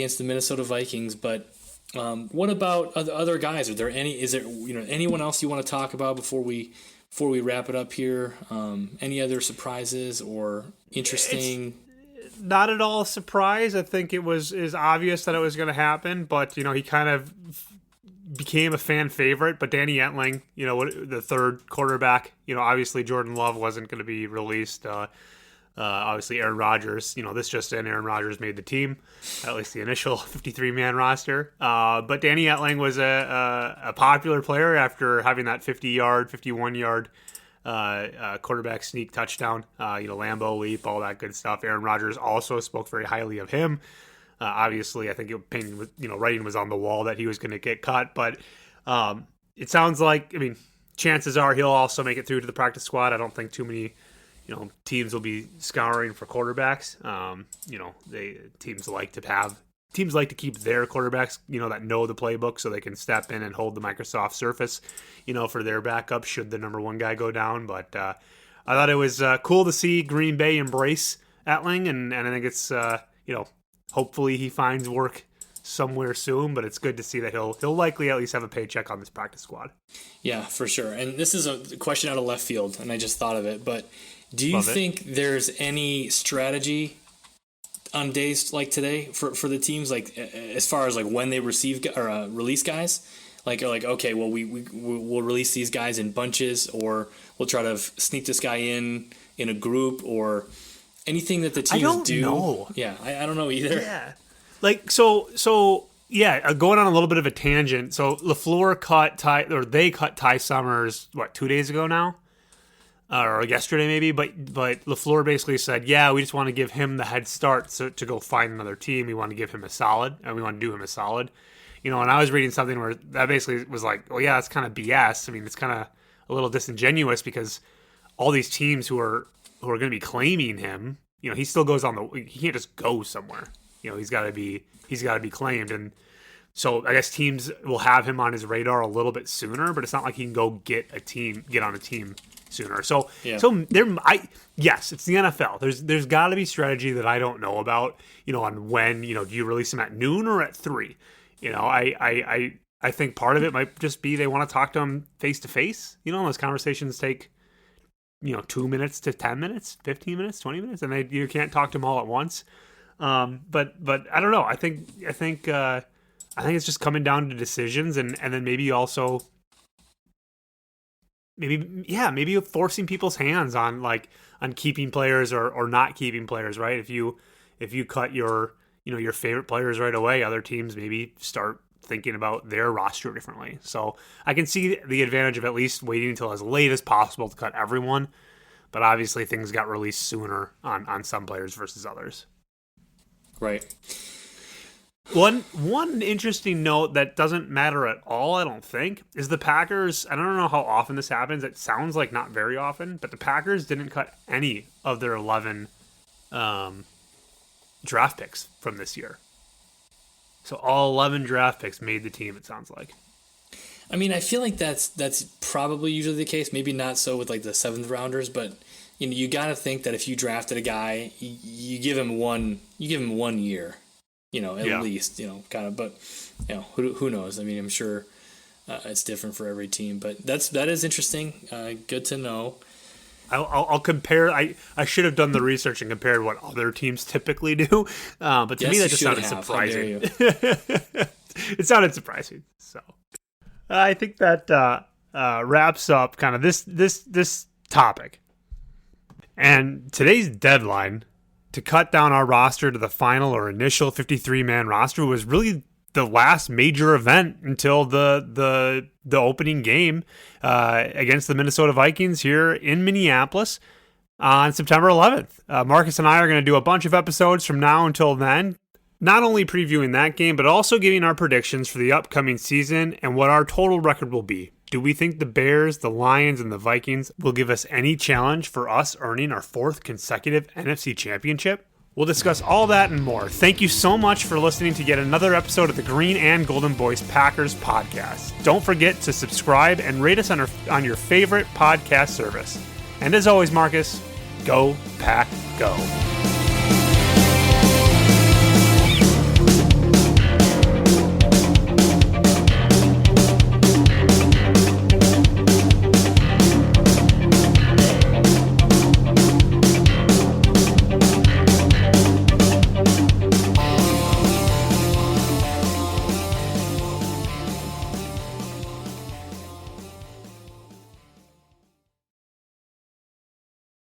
against the Minnesota Vikings, but what about other guys? Is there anyone else you want to talk about before we wrap it up here? Any other surprises or interesting? It's not at all a surprise. I think it is obvious that it was going to happen, but he kind of became a fan favorite. But Danny Etling, the third quarterback, obviously Jordan Love wasn't going to be released. Obviously Aaron Rodgers, this just in, Aaron Rodgers made the team, at least the initial 53-man roster. But Danny Etling was a popular player after having that 51-yard quarterback sneak touchdown, Lambeau leap, all that good stuff. Aaron Rodgers also spoke very highly of him. Obviously, I think writing was on the wall that he was going to get cut, but it sounds like, chances are he'll also make it through to the practice squad. I don't think too many teams will be scouring for quarterbacks. Teams like to keep their quarterbacks, that know the playbook, so they can step in and hold the Microsoft Surface, for their backup should the number one guy go down. But I thought it was cool to see Green Bay embrace Etling, and I think it's hopefully he finds work somewhere soon, but it's good to see that he'll likely at least have a paycheck on this practice squad. Yeah, for sure. And this is a question out of left field, and I just thought of it, but do you think there's any strategy on days like today for the teams, like as far as like when they receive or release guys? Like, okay, well we'll release these guys in bunches, or we'll try to sneak this guy in a group, or anything that the teams do. I don't know. Yeah, I don't know either. Yeah, going on a little bit of a tangent. So LaFleur cut Ty Summers 2 days ago now. Or yesterday maybe, but LaFleur basically said, yeah, we just want to give him the head start to go find another team. We want to give him a solid, and we want to do him a solid. And I was reading something where that basically was like, well, yeah, that's kind of BS. It's kind of a little disingenuous because all these teams who are going to be claiming him, he still goes he can't just go somewhere. He's got to be claimed, and so I guess teams will have him on his radar a little bit sooner, but it's not like he can go get on a team sooner. So it's the NFL. There's got to be strategy that I don't know about, on when, do you release them at noon or at 3? I think part of it might just be they want to talk to them face to face. Those conversations take, 2 minutes to 10 minutes, 15 minutes, 20 minutes, and you can't talk to them all at once. But I don't know. I think it's just coming down to decisions, and then maybe also maybe forcing people's hands on keeping players or not keeping players, right? If you cut your favorite players right away, other teams maybe start thinking about their roster differently. So I can see the advantage of at least waiting until as late as possible to cut everyone, but obviously things got released sooner on some players versus others. Right. One interesting note that doesn't matter at all, I don't think, is the Packers. I don't know how often this happens. It sounds like not very often, but the Packers didn't cut any of their 11 draft picks from this year. So all 11 draft picks made the team, it sounds like. I feel like that's probably usually the case. Maybe not so with like the 7th rounders, but you got to think that if you drafted a guy, you give him 1 year. At least, kind of, but, who knows? I'm sure it's different for every team, but that is interesting. Good to know. I'll compare. I should have done the research and compared what other teams typically do, but to me that just sounded surprising. It sounded surprising. So I think that wraps up kind of this topic. And today's deadline to cut down our roster to the final or initial 53-man roster was really the last major event until the opening game against the Minnesota Vikings here in Minneapolis on September 11th. Marcus and I are going to do a bunch of episodes from now until then, not only previewing that game, but also giving our predictions for the upcoming season and what our total record will be. Do we think the Bears, the Lions, and the Vikings will give us any challenge for us earning our 4th consecutive NFC championship? We'll discuss all that and more. Thank you so much for listening to yet another episode of the Green and Golden Boys Packers podcast. Don't forget to subscribe and rate us on your favorite podcast service. And as always, Marcus, go Pack, go.